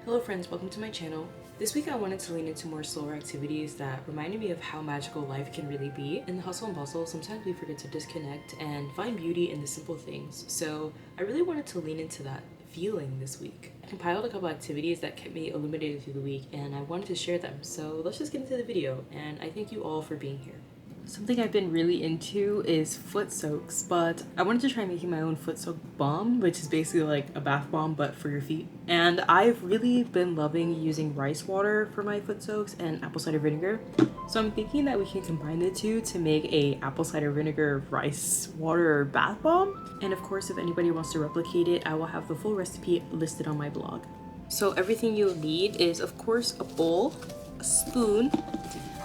Hello friends, welcome to my channel. This week I wanted to lean into more slower activities that reminded me of how magical life can really be. In the hustle and bustle, sometimes we forget to disconnect and find beauty in the simple things. So I really wanted to lean into that feeling this week. I compiled a couple activities that kept me illuminated through the week and I wanted to share them. So let's just get into the video, and I thank you all for being here. Something I've been really into is foot soaks, but I wanted to try making my own foot soak balm, which is basically like a bath bomb but for your feet. And I've really been loving using rice water for my foot soaks and apple cider vinegar. So I'm thinking that we can combine the two to make a apple cider vinegar rice water bath bomb. And of course, if anybody wants to replicate it, I will have the full recipe listed on my blog. So everything you'll need is, of course, a bowl, a spoon.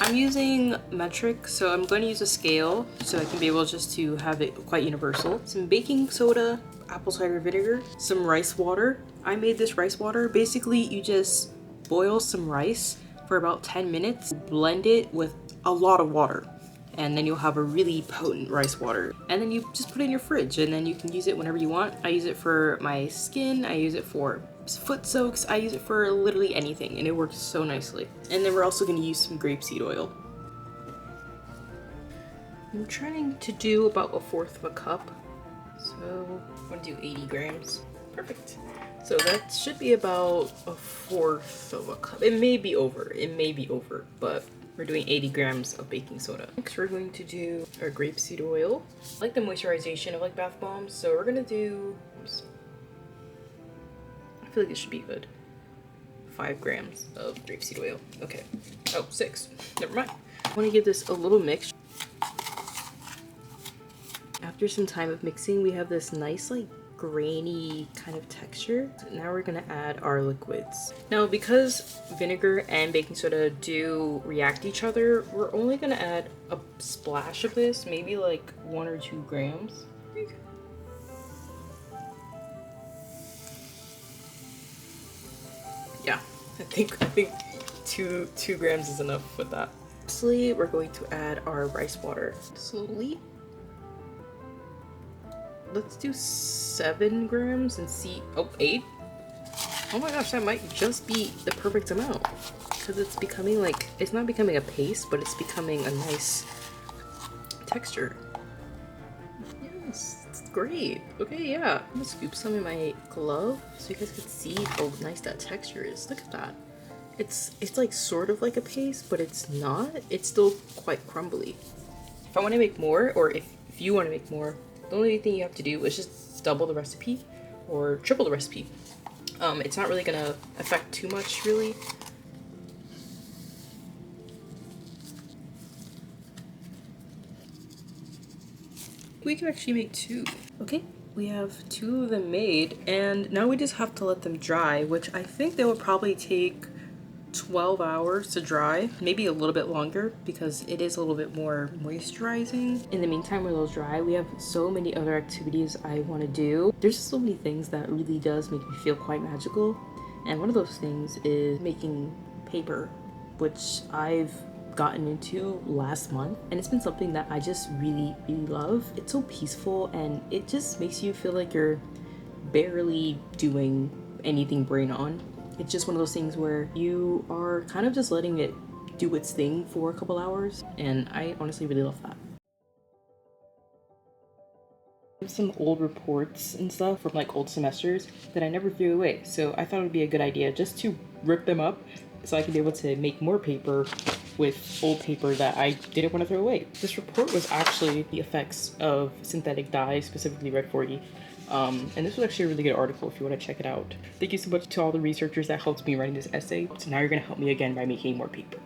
I'm using metric, so I'm going to use a scale so I can be able just to have it quite universal. Some baking soda, apple cider vinegar, some rice water. I made this rice water. Basically, you just boil some rice for about 10 minutes, blend it with a lot of water, and then you'll have a really potent rice water. And then you just put it in your fridge, and then you can use it whenever you want. I use it for my skin, I use it for foot soaks, I use it for literally anything, and it works so nicely. And then we're also going to use some grapeseed oil. I'm trying to do about 1/4 of a cup, so I'm going to do 80 grams. Perfect. So that should be about 1/4 of a cup. It may be over, but we're doing 80 grams of baking soda. Next we're going to do our grapeseed oil. I like the moisturization of like bath bombs, so we're going to do, I feel like it should be good, 5 grams of grapeseed oil. Okay. Oh, 6. Never mind. I want to give this a little mix. After some time of mixing, we have this nice like grainy kind of texture. Now we're gonna add our liquids. Now, because vinegar and baking soda do react each other, we're only gonna add a splash of this, maybe like 1 or 2 grams. Yeah, I think 2 grams is enough with that. Lastly, we're going to add our rice water slowly. Let's do 7 grams and see. Oh, 8. Oh my gosh, that might just be the perfect amount, because it's becoming like, it's not becoming a paste, but it's becoming a nice texture. Yes, it's great. Okay, yeah. I'm gonna scoop some in my glove so you guys can see how nice that texture is. Look at that. It's like sort of like a paste, but it's not. It's still quite crumbly. If I want to make more, or if you want to make more, the only thing you have to do is just double the recipe or triple the recipe. It's not really gonna affect too much, really. We can actually make 2. Okay, we have 2 of them made, and now we just have to let them dry, which I think they will probably take 12 hours to dry, maybe a little bit longer because it is a little bit more moisturizing. In the meantime, while those dry, we have so many other activities I want to do. There's so many things that really does make me feel quite magical, and one of those things is making paper, which I've gotten into last month, and it's been something that I just really love. It's so peaceful and it just makes you feel like you're barely doing anything brain on. It's just one of those things where you are kind of just letting it do its thing for a couple hours, and I honestly really love that. Some old reports and stuff from like old semesters that I never threw away, so I thought it would be a good idea just to rip them up so I can be able to make more paper with old paper that I didn't want to throw away. This report was actually the effects of synthetic dye, specifically Red 40. And this was actually a really good article if you want to check it out. Thank you so much to all the researchers that helped me writing this essay. So now you're going to help me again by making more paper.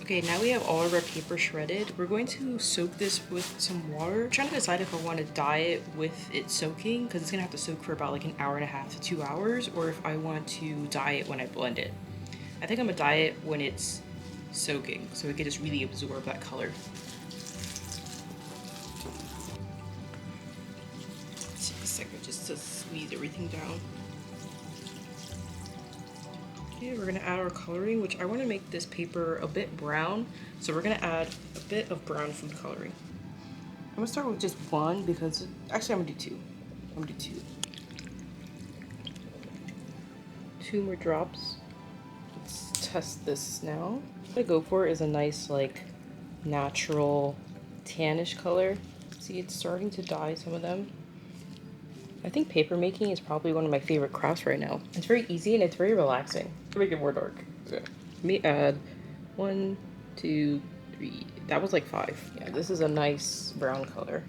Okay, now we have all of our paper shredded. We're going to soak this with some water. I'm trying to decide if I want to dye it with it soaking, because it's gonna have to soak for about like an hour and a half to 2 hours, or if I want to dye it when I blend it. I think I'm gonna dye it when it's soaking, so it can just really absorb that color. Let's take a second just to squeeze everything down. Okay, we're gonna add our coloring, which I want to make this paper a bit brown, so we're gonna add a bit of brown food coloring. I'm gonna start with just one because actually I'm gonna do two. I'm gonna do two. Two more drops. Let's test this now. What I go for is a nice like natural tannish color. See, it's starting to dye some of them. I think paper making is probably one of my favorite crafts right now. It's very easy and it's very relaxing. Make it more dark. Okay. Let me add 1, 2, 3. That was like 5. Yeah, this is a nice brown color.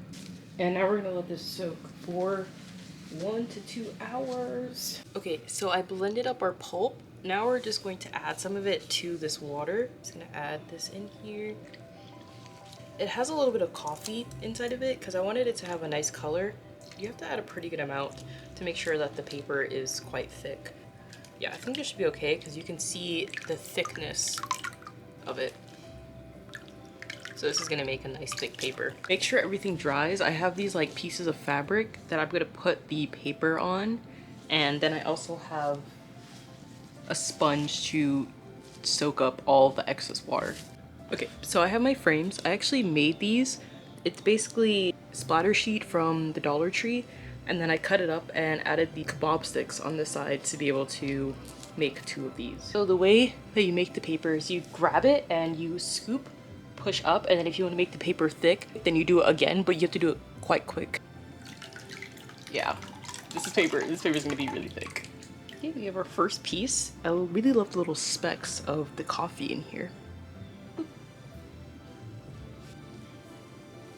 And now we're gonna let this soak for 1 to 2 hours. Okay, so I blended up our pulp. Now we're just going to add some of it to this water. I'm just gonna add this in here. It has a little bit of coffee inside of it because I wanted it to have a nice color. You have to add a pretty good amount to make sure that the paper is quite thick. Yeah, I think this should be okay because you can see the thickness of it. So this is gonna make a nice thick paper. Make sure everything dries. I have these like pieces of fabric that I'm gonna put the paper on, and then I also have a sponge to soak up all the excess water. Okay, so I have my frames. I actually made these. It's basically splatter sheet from the Dollar Tree, and then I cut it up and added the kebab sticks on the side to be able to make 2 of these. So the way that you make the paper is you grab it and you scoop, push up, and then if you want to make the paper thick, then you do it again, but you have to do it quite quick. Yeah, this is paper. This paper is gonna be really thick. Okay, we have our first piece. I really love the little specks of the coffee in here.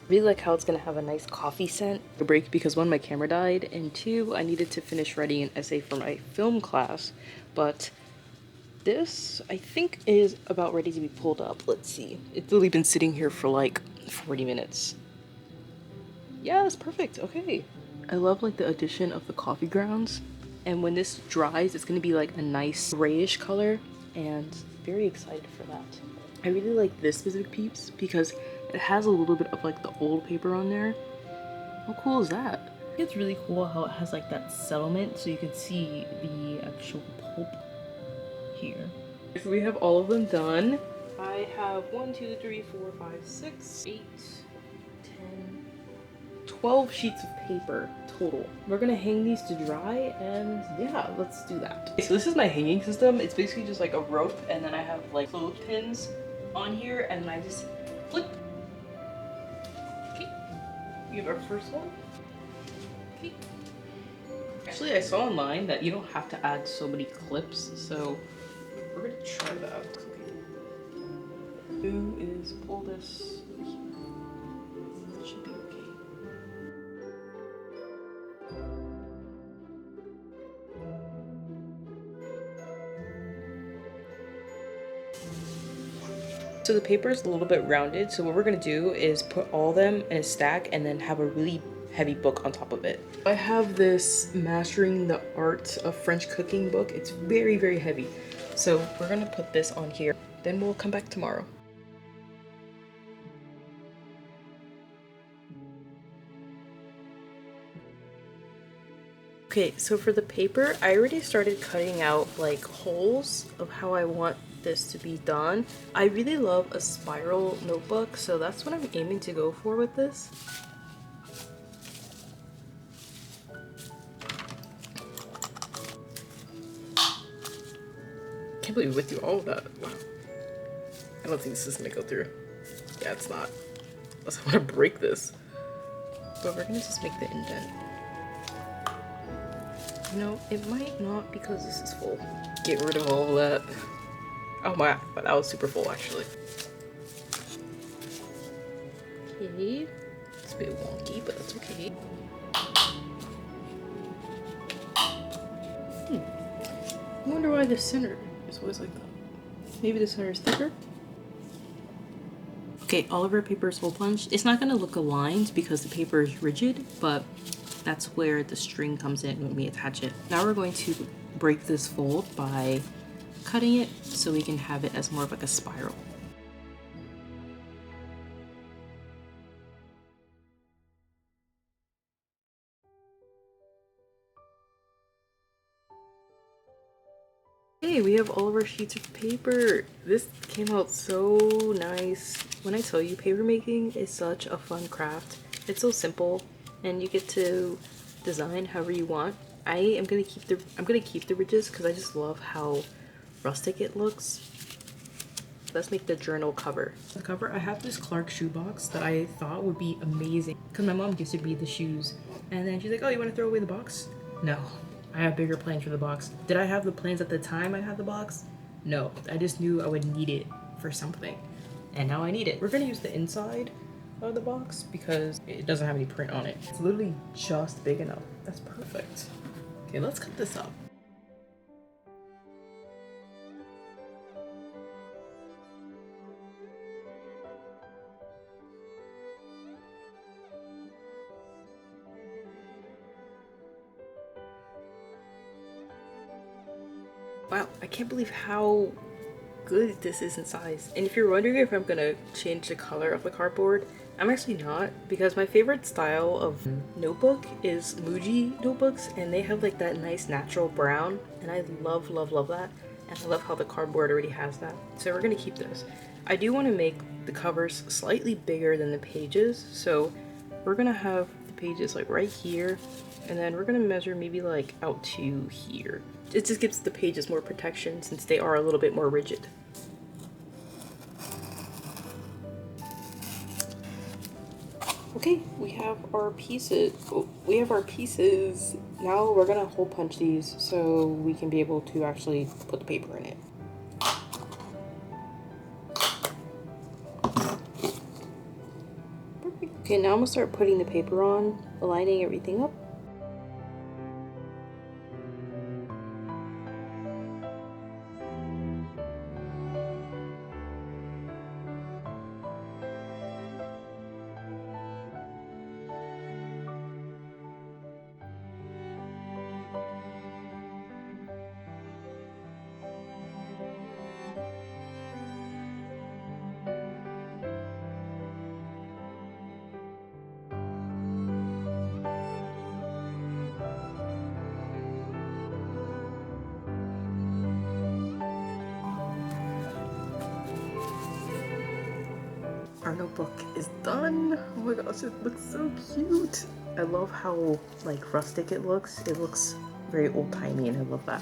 Really like how it's gonna have a nice coffee scent. A break because 1, my camera died, and 2, I needed to finish writing an essay for my film class. But this, I think, is about ready to be pulled up. Let's see. It's literally been sitting here for like 40 minutes. Yeah, that's perfect. Okay. I love like the addition of the coffee grounds. And when this dries, it's gonna be like a nice grayish color, and very excited for that. I really like this specific piece because it has a little bit of like the old paper on there. How cool is that? It's really cool how it has like that settlement so you can see the actual pulp here. So we have all of them done. I have 1, 2, 3, 4, 5, 6, 8, 10, 12 sheets of paper total. We're gonna hang these to dry, and yeah, let's do that. Okay, so this is my hanging system. It's basically just like a rope, and then I have like clothespins on here, and then I just flip. Okay, we have our first one. Okay. Actually, I saw online that you don't have to add so many clips, so we're gonna try that. Okay. Do is pull this. That should be okay. So the paper is a little bit rounded, so what we're gonna do is put all of them in a stack and then have a really heavy book on top of it. I have this Mastering the Art of French Cooking book. It's very, very heavy. So we're gonna put this on here, then we'll come back tomorrow. Okay, so for the paper, I already started cutting out like holes of how I want this to be done. I really love a spiral notebook, so that's what I'm aiming to go for with this. Can't believe we went through all of that. Wow. I don't think this is gonna go through. Yeah, it's not. Unless I want to break this. But we're gonna just make the indent. You know, it might not because this is full. Get rid of all of that. Oh my, but that was super full actually. Okay. It's a bit wonky, but that's okay. I wonder why the center is always like that. Maybe the center is thicker? Okay, all of our paper is hole punched. It's not gonna look aligned because the paper is rigid, but that's where the string comes in when we attach it. Now we're going to break this fold by cutting it so we can have it as more of like a spiral. Hey, we have all of our sheets of paper. This came out so nice. When I tell you, paper making is such a fun craft. It's so simple and you get to design however you want. I'm gonna keep the ridges because I just love how rustic it looks. Let's make the journal cover. The cover, I have this Clark shoebox that I thought would be amazing because my mom gifted me the shoes. And then she's like, oh, you want to throw away the box? No, I have bigger plans for the box. Did I have the plans at the time I had the box? No, I just knew I would need it for something. And now I need it. We're gonna use the inside of the box because it doesn't have any print on it. It's literally just big enough. That's perfect. Okay, let's cut this up. Wow, I can't believe how good this is in size. And if you're wondering if I'm gonna change the color of the cardboard, I'm actually not, because my favorite style of notebook is Muji notebooks, and they have like that nice natural brown, and I love that, and I love how the cardboard already has that. So we're gonna keep this. I do want to make the covers slightly bigger than the pages, so we're gonna have the pages like right here, and then we're gonna measure maybe like out to here. It just gives the pages more protection since they are a little bit more rigid. Okay, we have our pieces. Now we're gonna hole punch these so we can be able to actually put the paper in it. Perfect. Okay, now I'm gonna start putting the paper on, aligning everything up. Our notebook is done. Oh my gosh, it looks so cute. I love how like rustic it looks. It looks very old-timey and I love that.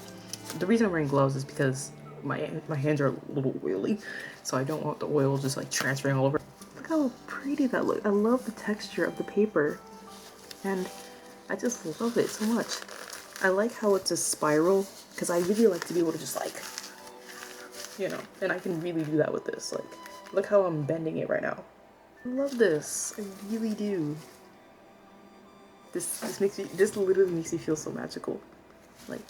The reason I'm wearing gloves is because my hands are a little oily, so I don't want the oil just like transferring all over. Look how pretty that looks. I love the texture of the paper and I just love it so much. I like how it's a spiral because I really like to be able to just like, you know, and I can really do that with this. Like, look how I'm bending it right now. I love this. I really do. This literally makes me feel so magical. Like,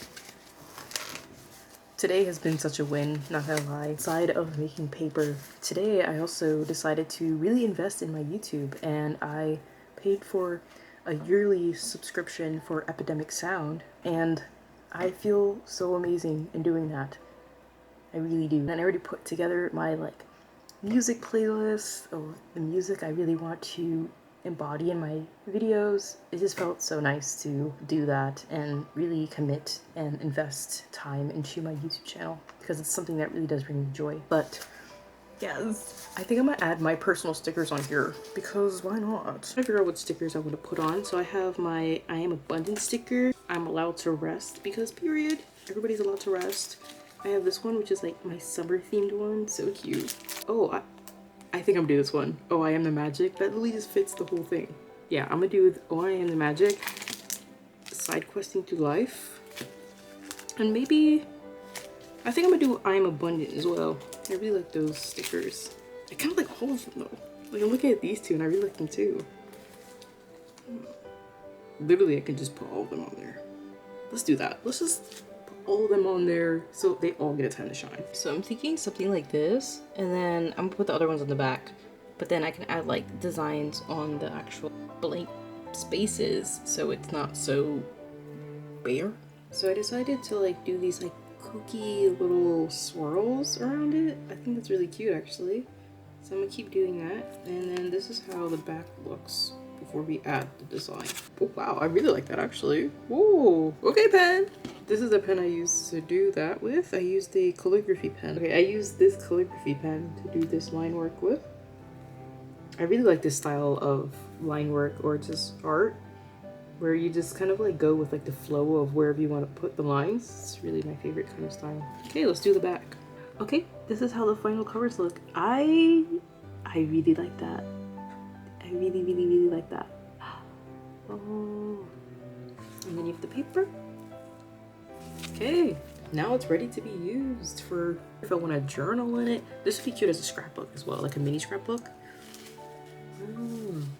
today has been such a win, not gonna lie. Aside of making paper, today I also decided to really invest in my YouTube, and I paid for a yearly subscription for Epidemic Sound, and I feel so amazing in doing that. I really do. And I already put together my like music playlist of the music I really want to embody in my videos. It just felt so nice to do that and really commit and invest time into my YouTube channel because it's something that really does bring me joy. But yes, I think I'm gonna add my personal stickers on here because why not? I figure out what stickers I want to put on. So I have my I am abundant sticker. I'm allowed to rest because period. Everybody's allowed to rest. I have this one, which is like my summer themed one. So cute. Oh, I think I'm gonna do this one. Oh, I am the magic. That really just fits the whole thing. Yeah, I'm gonna do Oh, I am the magic. Side questing through life. And maybe, I think I'm gonna do I am abundant as well. I really like those stickers. I kind of like all of them though. Like I'm looking at these two and I really like them too. Literally, I can just put all of them on there. Let's do that. Let's just all of them on there so they all get a time to shine. So I'm thinking something like this, and then I'm gonna put the other ones on the back. but then I can add like designs on the actual blank spaces so it's not so bare. So I decided to like do these like kooky little swirls around it. I think that's really cute actually. So I'm gonna keep doing that. And then this is how the back looks before we add the design. Oh wow, I really like that actually. Whoa, okay pen. This is the pen I used to do that with. I used a calligraphy pen. Okay, I used this calligraphy pen to do this line work with. I really like this style of line work or just art where you just kind of like go with like the flow of wherever you want to put the lines. It's really my favorite kind of style. Okay, let's do the back. Okay, this is how the final covers look. I really like that. I really like that. Oh, and then you have the paper. Okay, now it's ready to be used for if I want to journal in it. This would be cute as a scrapbook as well, like a mini scrapbook.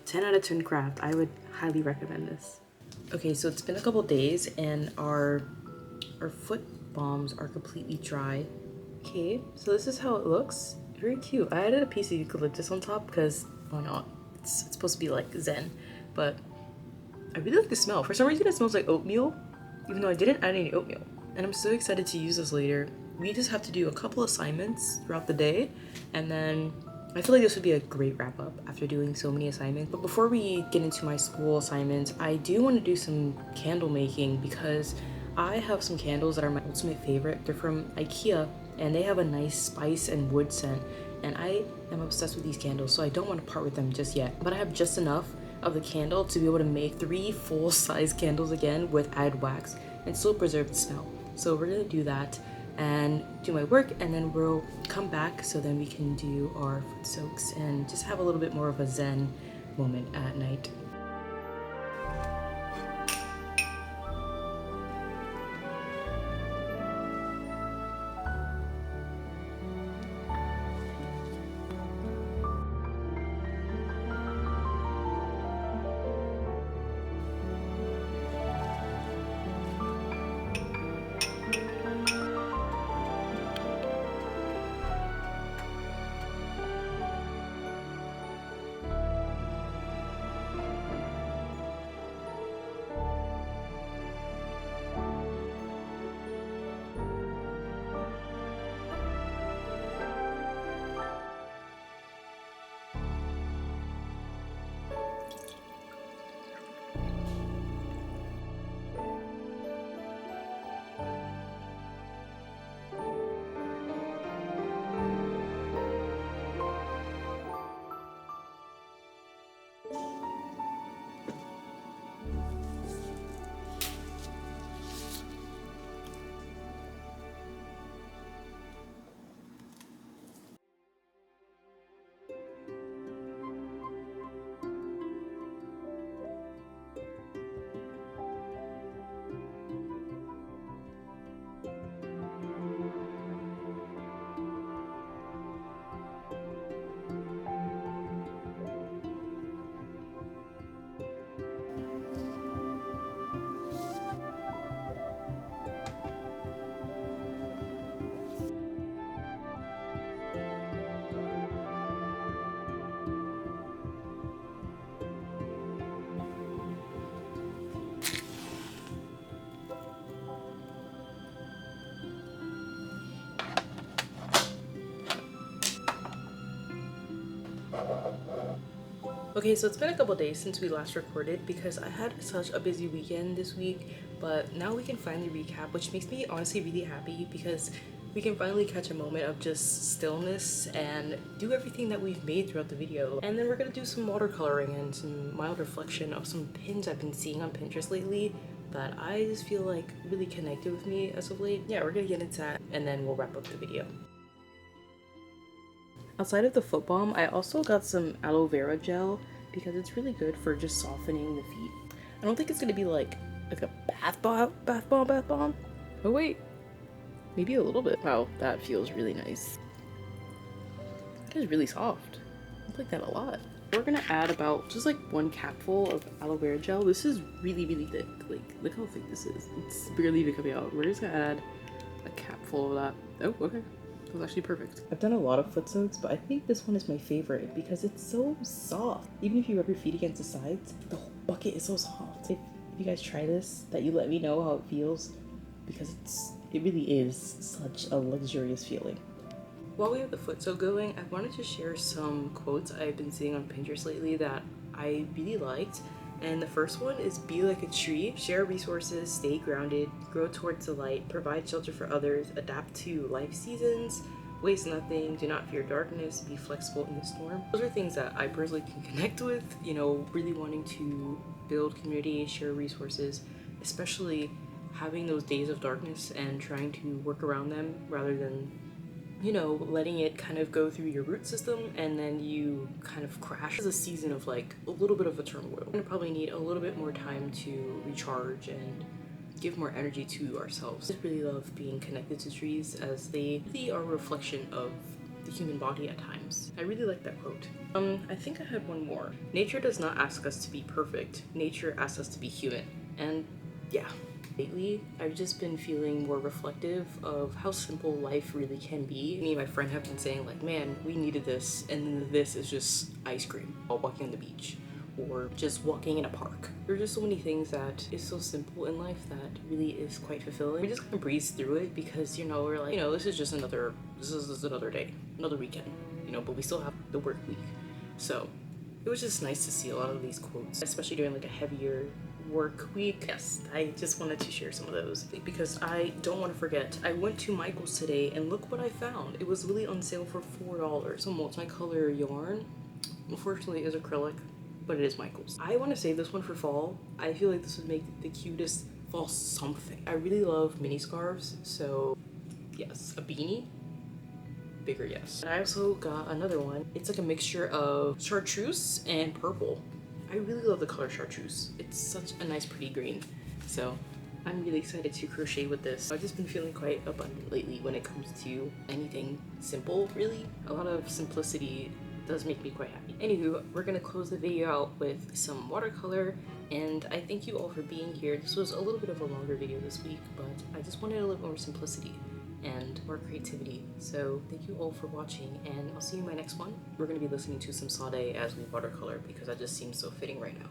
10 out of 10 craft. I would highly recommend this. Okay, so it's been a couple days and our foot bombs are completely dry. Okay, so this is how it looks. Very cute. I added a piece of eucalyptus on top because why not? It's supposed to be like zen, but I really like the smell. For some reason it smells like oatmeal, even though I didn't add any oatmeal. And I'm so excited to use this later. We just have to do a couple assignments throughout the day, and then I feel like this would be a great wrap up after doing so many assignments. But before we get into my school assignments, I do want to do some candle making because I have some candles that are my ultimate favorite. They're from IKEA and they have a nice spice and wood scent. And I am obsessed with these candles, so I don't want to part with them just yet. But I have just enough of the candle to be able to make 3 full-size candles again with added wax and still preserve the smell. So we're gonna do that and do my work, and then we'll come back so then we can do our foot soaks and just have a little bit more of a zen moment at night. Okay, so it's been a couple days since we last recorded because I had such a busy weekend this week, but now we can finally recap, which makes me honestly really happy because we can finally catch a moment of just stillness and do everything that we've made throughout the video. And then we're gonna do some watercoloring and some mild reflection of some pins I've been seeing on Pinterest lately that I just feel like really connected with me as of late. Yeah, we're gonna get into that and then we'll wrap up the video. Outside of the foot balm, I also got some aloe vera gel because it's really good for just softening the feet. I don't think it's gonna be like a bath bomb. Oh wait, maybe a little bit. Wow, that feels really nice. It is really soft. I like that a lot. We're gonna add about just like 1 capful of aloe vera gel. This is really thick. Like, look how thick this is. It's barely even coming out. We're just gonna add a capful of that. Oh, okay. was actually perfect. I've done a lot of foot soaks, but I think this one is my favorite because it's so soft. Even if you rub your feet against the sides, the whole bucket is so soft. If you guys try this, that you let me know how it feels, because it really is such a luxurious feeling. While we have the foot soak going, I wanted to share some quotes I've been seeing on Pinterest lately that I really liked. And the first one is be like a tree, share resources, stay grounded, grow towards the light, provide shelter for others, adapt to life seasons, waste nothing, do not fear darkness, be flexible in the storm. Those are things that I personally can connect with, you know, really wanting to build community, share resources, especially having those days of darkness and trying to work around them rather than, you know, letting it kind of go through your root system and then you kind of crash. It's a season of like a little bit of a turmoil. We're gonna probably need a little bit more time to recharge and give more energy to ourselves. I just really love being connected to trees as they really are a reflection of the human body at times. I really like that quote. I think I had one more. Nature does not ask us to be perfect. Nature asks us to be human. And yeah. Lately, I've just been feeling more reflective of how simple life really can be. Me and my friend have been saying like, man, we needed this, and then this is just ice cream while walking on the beach or just walking in a park. There are just so many things that is so simple in life that really is quite fulfilling. We just kind of breeze through it because, you know, we're like, you know, this is another day, another weekend, you know, but we still have the work week. So it was just nice to see a lot of these quotes, especially during like a heavier work week. Yes, I just wanted to share some of those because I don't want to forget. I went to Michael's today and look what I found. It was really on sale for $4. Some multicolor yarn. Unfortunately, it is acrylic, but it is Michael's. I want to save this one for fall. I feel like this would make the cutest fall something. I really love mini scarves, so yes, a beanie. Bigger yes. And I also got another one. It's like a mixture of chartreuse and purple. I really love the color chartreuse. It's such a nice pretty green. So I'm really excited to crochet with this. I've just been feeling quite abundant lately when it comes to anything simple, really. A lot of simplicity does make me quite happy. Anywho, we're gonna close the video out with some watercolor, and I thank you all for being here. This was a little bit of a longer video this week, but I just wanted a little more simplicity and more creativity. So thank you all for watching, and I'll see you in my next one. We're going to be listening to some Sade as we watercolor because that just seems so fitting right now.